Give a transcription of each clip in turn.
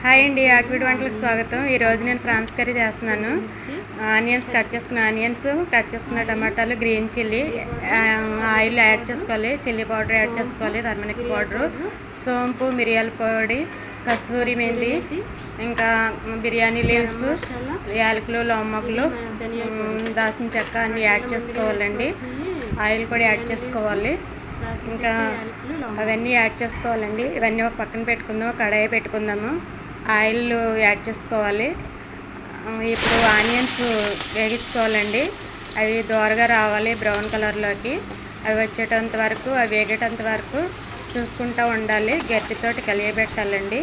Hi అండి, ఆక్విడ్ వంటలకు స్వాగతం. ఈరోజు నేను ప్రాన్స్ కర్రీ చేస్తున్నాను. ఆనియన్స్ కట్ చేసుకున్న టమాటాలు, గ్రీన్ చిల్లీ, ఆయిల్ యాడ్ చేసుకోవాలి, చిల్లీ పౌడర్ యాడ్ చేసుకోవాలి, టర్మరిక్ పౌడరు, సోంపు, మిరియాల పొడి, కస్తూరి మెంతి, ఇంకా బిర్యానీ లీవ్స్, యాలకులు, లవంగాలు, దాల్చిన చెక్క అన్నీ యాడ్ చేసుకోవాలండి. ఆయిల్ కూడా యాడ్ చేసుకోవాలి. ఇంకా అవన్నీ యాడ్ చేసుకోవాలండి. ఇవన్నీ ఒక పక్కన పెట్టుకుందాం. కడాయి పెట్టుకుందాము. ఆయిల్ యాడ్ చేసుకోవాలి. ఇప్పుడు ఆనియన్స్ వేగించుకోవాలండి. అవి దోరగా రావాలి, బ్రౌన్ కలర్లోకి. అవి వచ్చేటంత వరకు, అవి వేగేటంత వరకు చూసుకుంటూ ఉండాలి. గట్టితోటి కలియబెట్టాలండి.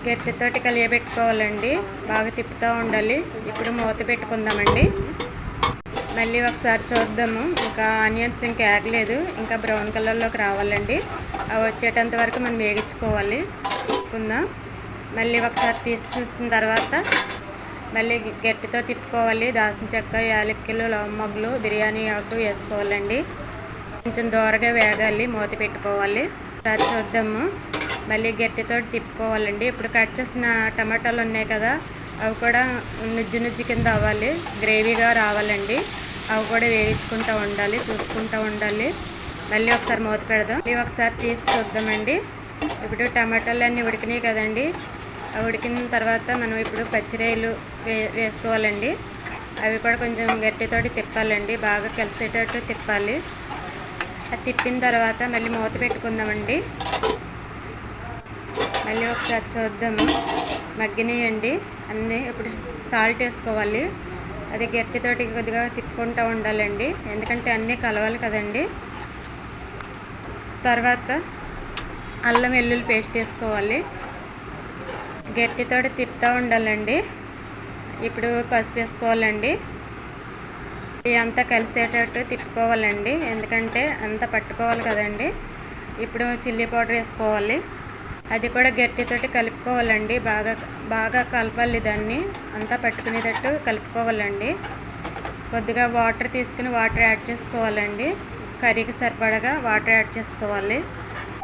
గట్టితోటి కలియబెట్టుకోవాలండి. బాగా తిప్పుతూ ఉండాలి. ఇప్పుడు మూత పెట్టుకుందామండి. మళ్ళీ ఒకసారి చూద్దాము. ఇంకా ఆనియన్స్ ఇంకా వేగలేదు, ఇంకా బ్రౌన్ కలర్లోకి రావాలండి. అవి వచ్చేటంత వరకు మనం వేగించుకోవాలి. తిప్పుకుందాం. మళ్ళీ ఒకసారి తీసి చూసిన తర్వాత మళ్ళీ గట్టితో తిప్పుకోవాలి. దాల్చిన చెక్క, యాలకులు, లవంగాలు, బిర్యానీ ఆకు వేసుకోవాలండి. కొంచెం దోరగా వేగాలి. మూత పెట్టుకోవాలి. ఒకసారి చూద్దాము. మళ్ళీ గట్టితో తిప్పుకోవాలండి. ఇప్పుడు కట్ చేసిన టమాటాలు ఉన్నాయి కదా, అవి కూడా నుజ్జు కింద అవ్వాలి, గ్రేవీగా రావాలండి. అవి కూడా వేయించుకుంటూ ఉండాలి, చూసుకుంటూ ఉండాలి. మళ్ళీ ఒకసారి మూత పెడదాం. మళ్ళీ ఒకసారి తీసి చూద్దామండి. ఇప్పుడు టమాటాలు అన్నీ ఉడికినాయి కదండి. అవి ఉడికిన తర్వాత మనం ఇప్పుడు పచ్చిరొయ్యలు వేసుకోవాలండి. అవి కూడా కొంచెం గట్టితోటి తిప్పాలండి, బాగా కలిసేటట్టు తిప్పాలి. అది తిప్పిన తర్వాత మళ్ళీ మూత పెట్టుకుందామండి. మళ్ళీ ఒకసారి చూద్దాము. మగ్గినాయండి అన్నీ. ఇప్పుడు సాల్ట్ వేసుకోవాలి. అది గట్టితోటి కొద్దిగా తిప్పుకుంటూ ఉండాలండి, ఎందుకంటే అన్నీ కలవాలి కదండి. తర్వాత అల్లం వెల్లుల్లి పేస్ట్ వేసుకోవాలి. గట్టితోటి తిప్పుతూ ఉండాలండి. ఇప్పుడు పసుపు వేసుకోవాలండి. ఇదంతా కలిసేటట్టు తిప్పుకోవాలండి, ఎందుకంటే అంతా పట్టుకోవాలి కదండి. ఇప్పుడు చిల్లీ పౌడర్ వేసుకోవాలి. అది కూడా గట్టితోటి కలుపుకోవాలండి. బాగా కలపాలి. దాన్ని అంతా పట్టుకునేటట్టు కలుపుకోవాలండి. కొద్దిగా వాటర్ తీసుకుని వాటర్ యాడ్ చేసుకోవాలండి. కర్రీకి సరిపడగా వాటర్ యాడ్ చేసుకోవాలి.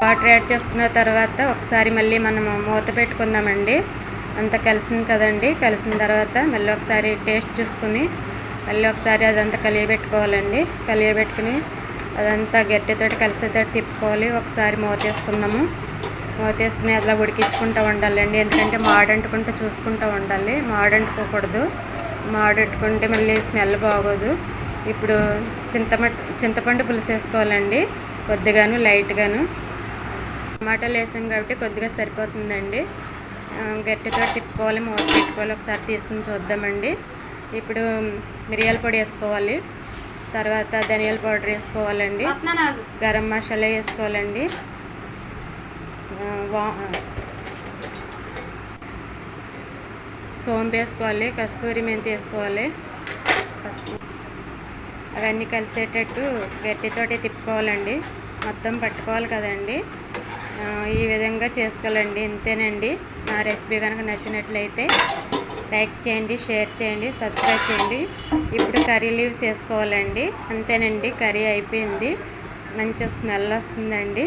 వాటర్ యాడ్ చేసుకున్న తర్వాత ఒకసారి మళ్ళీ మనము మూత పెట్టుకుందామండి. అంతా కలిసింది కదండి. కలిసిన తర్వాత మళ్ళీ ఒకసారి టేస్ట్ చూసుకుని మళ్ళీ ఒకసారి అదంతా కలియబెట్టుకోవాలండి. కలియబెట్టుకుని అదంతా గట్టితోటి కలిసేటట్టు తిప్పుకోవాలి. ఒకసారి మూత వేసుకుందాము. మూత వేసుకుని అట్లా ఉడికించుకుంటూ ఉండాలండి, ఎందుకంటే మాడంటుకుంటూ చూసుకుంటూ ఉండాలి. మాడంటుకోకూడదు. మాడంటుకుంటే మళ్ళీ స్మెల్ బాగోదు. ఇప్పుడు చింతపండు పులుసు వేసుకోవాలండి, కొద్దిగాను లైట్గాను. టమాటాలు వేసాం కాబట్టి కొద్దిగా సరిపోతుందండి. గట్టితో తిప్పుకోవాలి, మూత పెట్టుకోవాలి. ఒకసారి తీసుకుని చూద్దామండి. ఇప్పుడు మిరియాల పొడి వేసుకోవాలి. తర్వాత ధనియాల పౌడర్ వేసుకోవాలండి. గరం మసాలా వేసుకోవాలండి. సోంపు వేసుకోవాలి. కస్తూరి మెంతి వేసుకోవాలి. అవన్నీ కలిసేటట్టు గట్టితోటి తిప్పుకోవాలండి. మొత్తం పట్టుకోవాలి కదండి. ఈ విధంగా చేసుకోవాలండి. ఇంతేనండి. నా రెసిపీ కనుక నచ్చినట్లయితే లైక్ చేయండి, షేర్ చేయండి, సబ్స్క్రైబ్ చేయండి. ఇప్పుడు కర్రీ లీవ్స్ వేసుకోవాలండి. అంతేనండి, కర్రీ అయిపోయింది. మంచి స్మెల్ వస్తుందండి.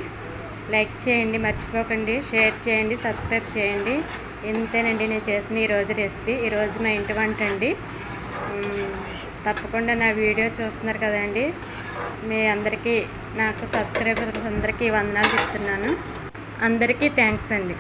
లైక్ చేయండి, మర్చిపోకండి. షేర్ చేయండి, సబ్స్క్రైబ్ చేయండి. ఇంతేనండి నేను చేసిన ఈరోజు రెసిపీ. ఈరోజు మా ఇంటి వంట అండి. తప్పకుండా నా వీడియో చూస్తున్నారు కదండి. మీ అందరికీ, నాకు సబ్స్క్రైబర్స్ అందరికీ వందనాలు చెప్తున్నాను. అందరికీ థ్యాంక్స్ అండి.